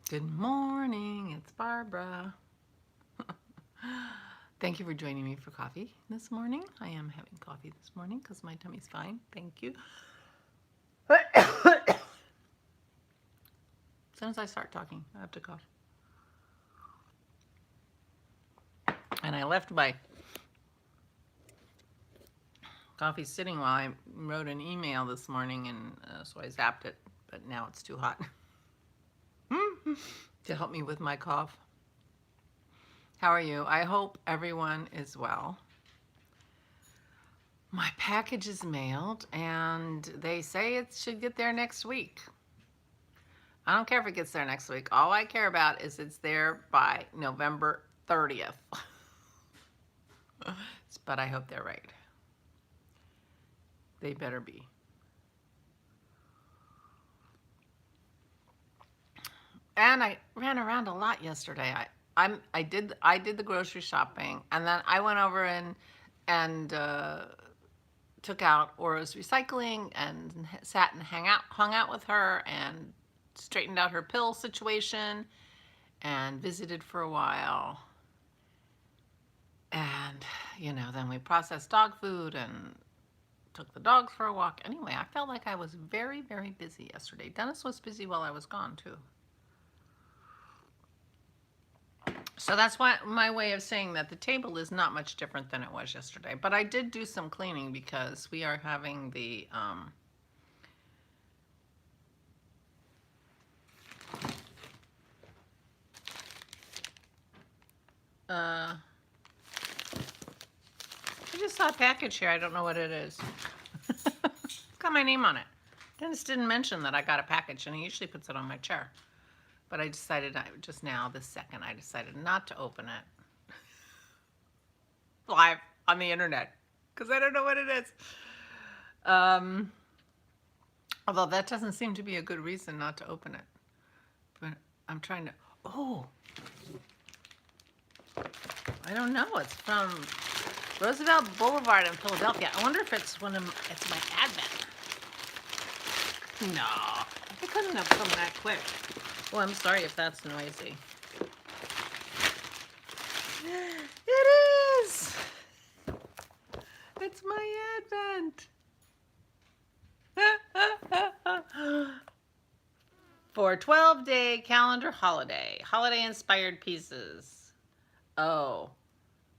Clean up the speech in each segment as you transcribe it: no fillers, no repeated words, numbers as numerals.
Good morning, it's Barbara. Thank you for joining me for coffee this morning. I am having coffee this morning because my tummy's fine. Thank you. As soon as I start talking, I have to cough. And I left my coffee sitting while I wrote an email this morning, and so I zapped it, but now it's too hot to help me with my cough. How are you? I hope everyone is well. My package is mailed, and they say it should get there next week. I don't care if it gets there next week. All I care about is it's there by November 30th. But I hope they're right. They better be. And I ran around a lot yesterday. I did the grocery shopping, and then I went over and took out Aura's recycling and sat and hung out with her and straightened out her pill situation and visited for a while. And, you know, then we processed dog food and took the dogs for a walk. Anyway, I felt like I was very, very busy yesterday. Dennis was busy while I was gone, too. So that's why my way of saying that the table is not much different than it was yesterday. But I did do some cleaning because we are having the I just saw a package here. I don't know what it is. It's got my name on it. Dennis didn't mention that I got a package, and he usually puts it on my chair. But I decided just now, this second, I decided not to open it live on the internet because I don't know what it is. Although that doesn't seem to be a good reason not to open it. But I'm trying to, oh, I don't know. It's from Roosevelt Boulevard in Philadelphia. I wonder if it's it's my Advent. No, it couldn't have come that quick. Oh, I'm sorry if that's noisy. It is! It's my Advent. For 12-day calendar holiday. Holiday-inspired pieces. Oh.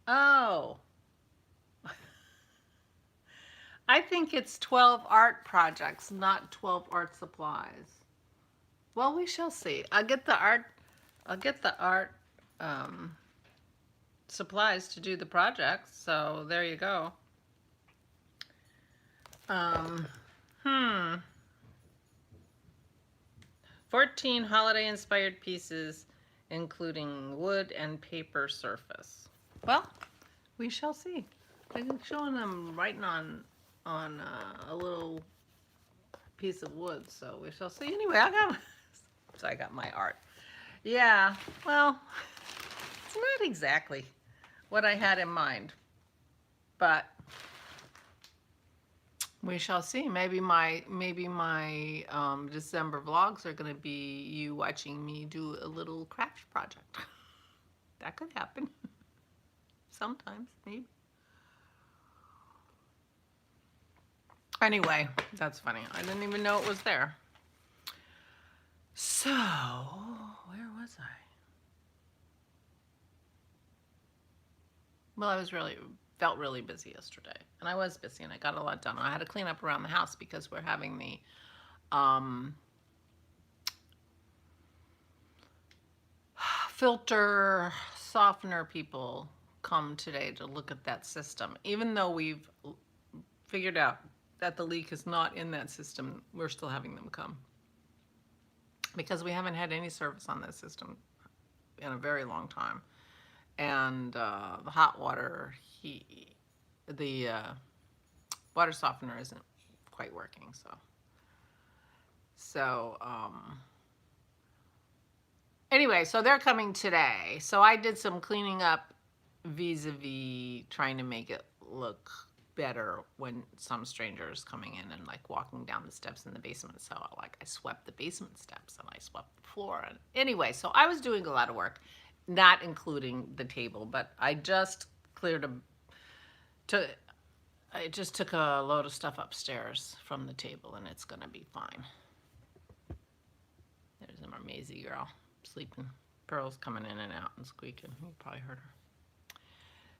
Oh. I think it's 12 art projects, not 12 art supplies. Well, we shall see. I'll get the art supplies to do the projects. So there you go. 14 holiday-inspired pieces, including wood and paper surface. Well, we shall see. I'm showing them writing on a little piece of wood, so we shall see. Anyway, I got my art. Yeah, well, it's not exactly what I had in mind, but we shall see. Maybe my December vlogs are going to be you watching me do a little craft project. That could happen. Sometimes, maybe. Anyway, that's funny. I didn't even know it was there. So, where was I? Well, I felt really busy yesterday. And I was busy, and I got a lot done. I had to clean up around the house because we're having the filter softener people come today to look at that system. Even though we've figured out that the leak is not in that system, we're still having them come. Because we haven't had any service on this system in a very long time. And the hot water, the water softener isn't quite working, so anyway, so they're coming today. So I did some cleaning up vis-a-vis trying to make it look better when some stranger is coming in and like walking down the steps in the basement. So like I swept the basement steps and I swept the floor. And anyway, so I was doing a lot of work, not including the table, but I just cleared I just took a load of stuff upstairs from the table and it's gonna be fine. There's our Maisie girl sleeping. Pearl's coming in and out and squeaking. You probably heard her.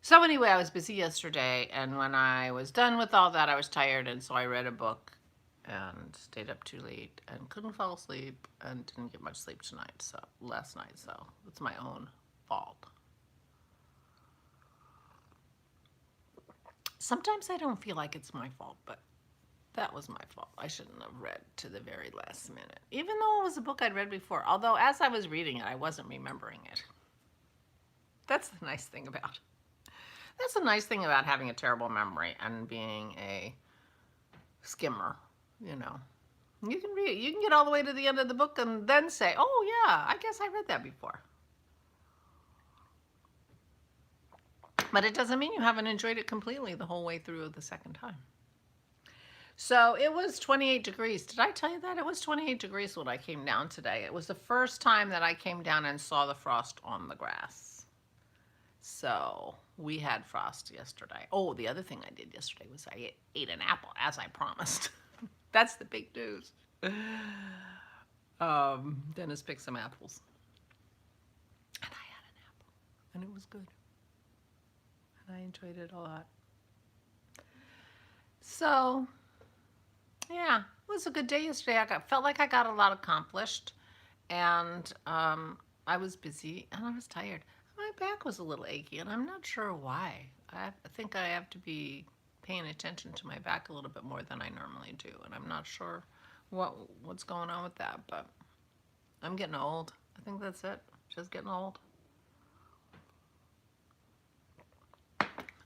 So anyway, I was busy yesterday, and when I was done with all that, I was tired, and so I read a book and stayed up too late and couldn't fall asleep and didn't get much sleep last night, so it's my own fault. Sometimes I don't feel like it's my fault, but that was my fault. I shouldn't have read to the very last minute, even though it was a book I'd read before, although as I was reading it, I wasn't remembering it. That's the nice thing about it. That's the nice thing about having a terrible memory and being a skimmer, you know. You can read, you can get all the way to the end of the book and then say, oh yeah, I guess I read that before. But it doesn't mean you haven't enjoyed it completely the whole way through the second time. So it was 28 degrees. Did I tell you that? It was 28 degrees when I came down today. It was the first time that I came down and saw the frost on the grass. So we had frost yesterday. Oh, the other thing I did yesterday was I ate an apple, as I promised. That's the big news. Dennis picked some apples. And I had an apple. And it was good. And I enjoyed it a lot. So, yeah, it was a good day yesterday. Felt like I got a lot accomplished. And I was busy and I was tired. My back was a little achy, and I'm not sure why. I think I have to be paying attention to my back a little bit more than I normally do, and I'm not sure what's going on with that, but I'm getting old. I think that's it. Just getting old.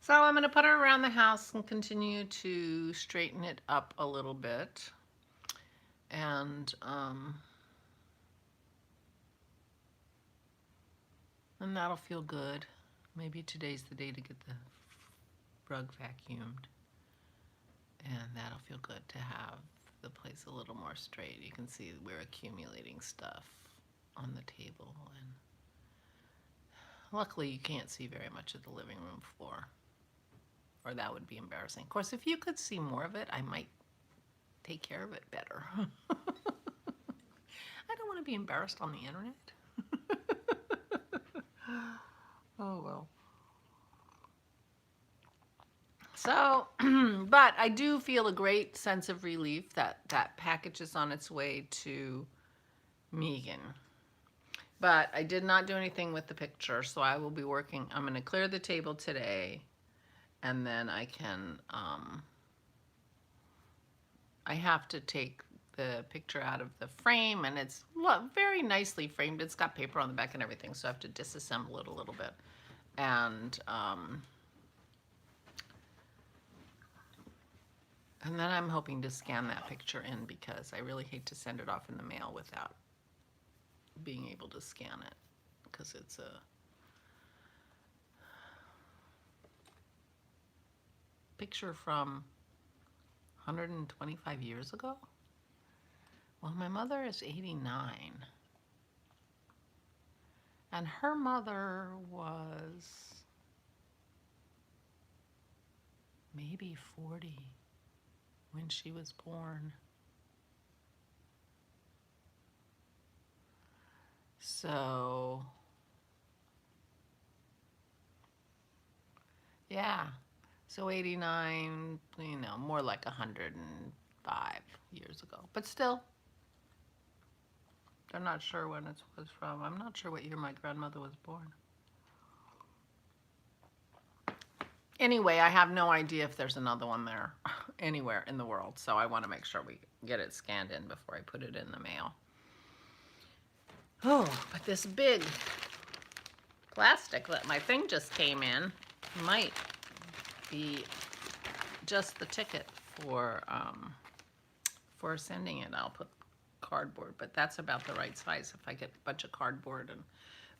So I'm going to put her around the house and continue to straighten it up a little bit. And that'll feel good. Maybe today's the day to get the rug vacuumed. And that'll feel good to have the place a little more straight. You can see we're accumulating stuff on the table. And luckily you can't see very much of the living room floor, or that would be embarrassing. Of course, if you could see more of it, I might take care of it better. I don't want to be embarrassed on the internet. Oh, well. So, but I do feel a great sense of relief that that package is on its way to Megan. But I did not do anything with the picture, so I will be working. I'm going to clear the table today, and then I can, I have to take the picture out of the frame, and it's very nicely framed. It's got paper on the back and everything, so I have to disassemble it a little bit. And then I'm hoping to scan that picture in, because I really hate to send it off in the mail without being able to scan it, because it's a picture from 125 years ago. Well, my mother is 89, and her mother was maybe 40 when she was born. So, yeah, so 89, you know, more like 105 years ago, but still. I'm not sure when it was from. I'm not sure what year my grandmother was born. Anyway, I have no idea if there's another one there anywhere in the world, so I want to make sure we get it scanned in before I put it in the mail. Oh, but this big plastic that my thing just came in might be just the ticket for sending it. I'll put cardboard, but that's about the right size. If I get a bunch of cardboard and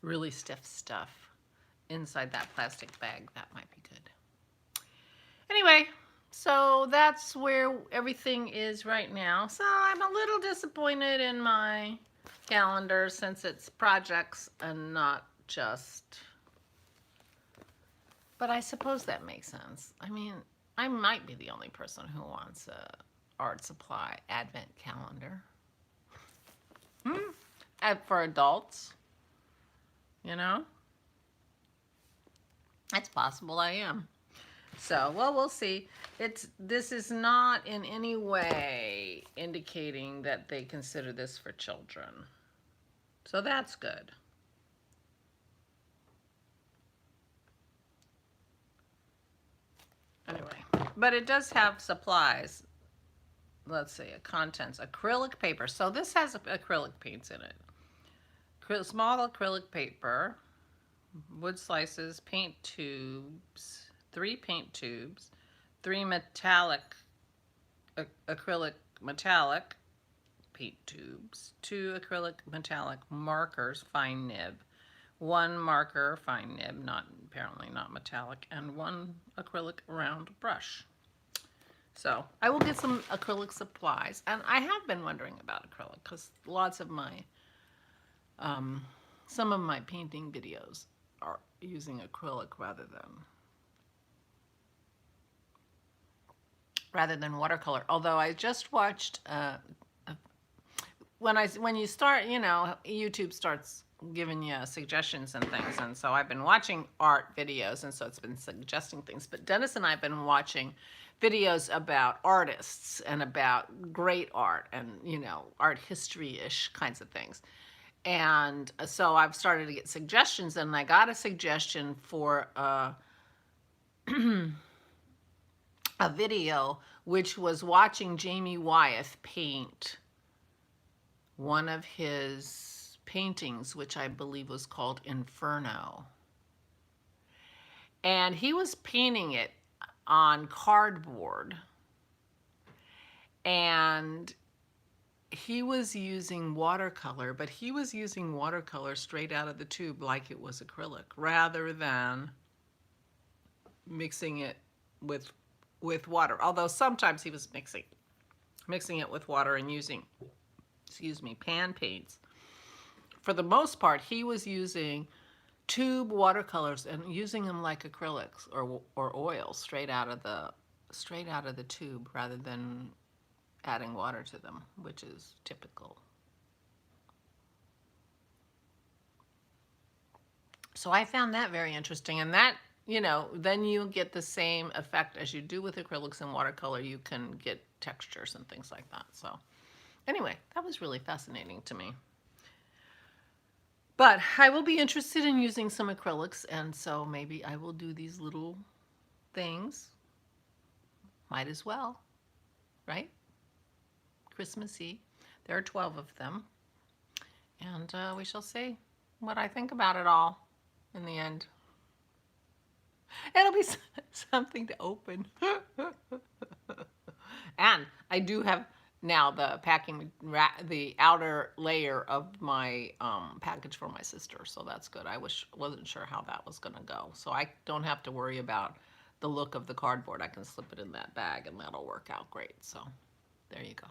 really stiff stuff inside that plastic bag, that might be good. Anyway, So that's where everything is right now. So I'm a little disappointed in my calendar since it's projects and not just, but I suppose that makes sense. I mean, I might be the only person who wants a art supply advent calendar. And for adults, you know, it's possible I am. So, well, we'll see. This is not in any way indicating that they consider this for children. So that's good. Anyway, but it does have supplies. Let's see, contents, acrylic paper. So this has acrylic paints in it. Small acrylic paper, wood slices, paint tubes, 3 paint tubes, 3 metallic, acrylic metallic paint tubes, 2 acrylic metallic markers, fine nib, 1 marker, fine nib, apparently not metallic, and 1 acrylic round brush. So I will get some acrylic supplies, and I have been wondering about acrylic because lots of my, some of my painting videos are using acrylic rather than watercolor. Although I just watched when you start, you know, YouTube starts giving you suggestions and things, and so I've been watching art videos, and so it's been suggesting things. But Dennis and I have been watching videos about artists and about great art and, you know, art history-ish kinds of things. And so I've started to get suggestions, and I got a suggestion for a video which was watching Jamie Wyeth paint one of his paintings, which I believe was called Inferno. And he was painting it on cardboard, and he was using watercolor, but he was using watercolor straight out of the tube like it was acrylic, rather than mixing it with water. Although sometimes he was mixing it with water and using, pan paints. For the most part, he was using tube watercolors and using them like acrylics or oils straight out of the tube, rather than adding water to them, which is typical. So I found that very interesting, and that, you know, then you get the same effect as you do with acrylics and watercolor. You can get textures and things like that. So anyway, that was really fascinating to me. But I will be interested in using some acrylics, and so maybe I will do these little things. Might as well, right? Christmassy. There are 12 of them, and we shall see what I think about it all in the end. It'll be something to open. And I do have now the the outer layer of my package for my sister, so that's good. I wasn't sure how that was going to go, so I don't have to worry about the look of the cardboard. I can slip it in that bag, and that'll work out great. So there you go.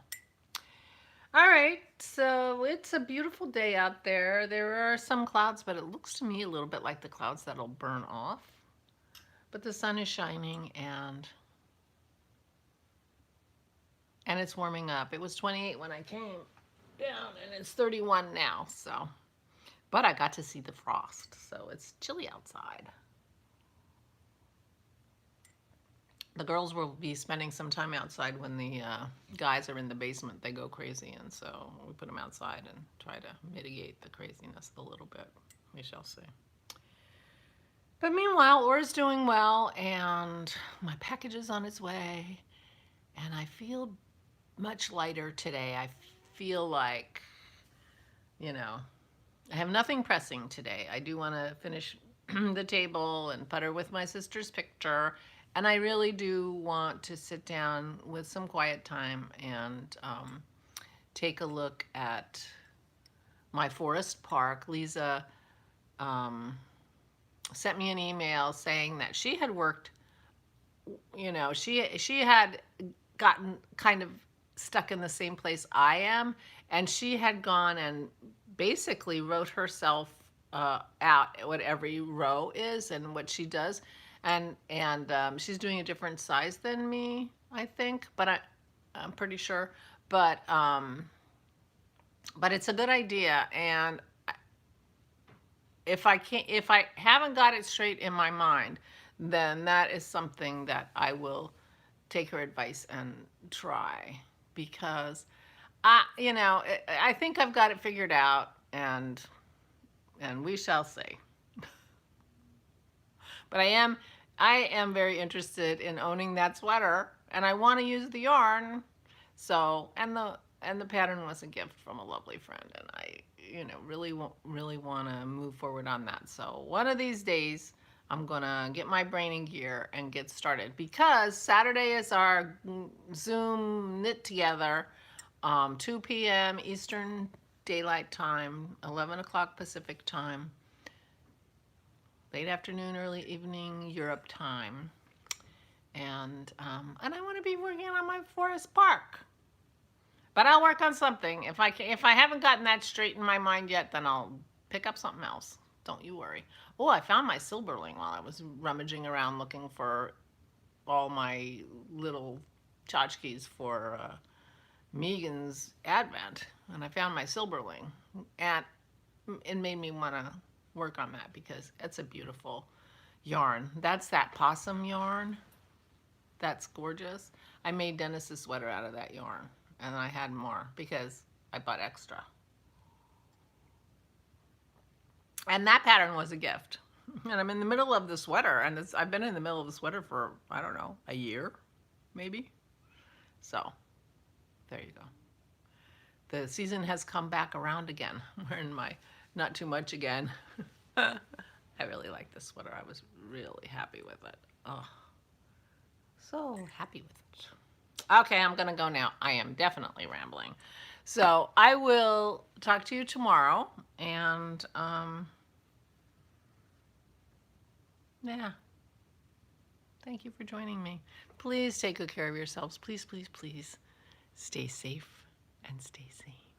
All right, so it's a beautiful day out there. There are some clouds, but it looks to me a little bit like the clouds that'll burn off. But the sun is shining, and it's warming up. It was 28 when I came down, and it's 31 now. So, but I got to see the frost, so it's chilly outside. The girls will be spending some time outside when the guys are in the basement. They go crazy, and so we put them outside and try to mitigate the craziness a little bit. We shall see. But meanwhile, Laura's doing well, and my package is on its way, and I feel much lighter today. I feel like, you know, I have nothing pressing today. I do want to finish the table and putter with my sister's picture, and I really do want to sit down with some quiet time and take a look at my forest park. Lisa sent me an email saying that she had worked you know, she had gotten kind of stuck in the same place I am, and she had gone and basically wrote herself out what every row is and what she does, and she's doing a different size than me, I think, but I'm pretty sure, but it's a good idea, and if I haven't got it straight in my mind, then that is something that I will take her advice and try, because I think I've got it figured out, and we shall see. But I am very interested in owning that sweater, and I want to use the yarn. So, and the pattern was a gift from a lovely friend, and I really want to move forward on that. So one of these days I'm gonna get my brain in gear and get started, because Saturday is our Zoom knit together, 2 p.m. Eastern Daylight Time, 11 o'clock Pacific Time, late afternoon, early evening Europe time, and I want to be working on my forest park. But I'll work on something. If I haven't gotten that straight in my mind yet, then I'll pick up something else. Don't you worry. Oh, I found my Silberling while I was rummaging around looking for all my little tchotchkes for Megan's Advent, and I found my Silberling, and it made me want to work on that because it's a beautiful yarn. That's that possum yarn. That's gorgeous. I made Dennis's sweater out of that yarn, and I had more because I bought extra. And that pattern was a gift. And I'm in the middle of the sweater, and I've been in the middle of the sweater for, I don't know, a year, maybe. So, there you go. The season has come back around again. I'm wearing my not too much again. I really like this sweater. I was really happy with it. Oh, so happy with it. Okay, I'm gonna go now. I am definitely rambling. So I will talk to you tomorrow, and yeah. Thank you for joining me. Please take good care of yourselves. Please, please, please stay safe and stay sane.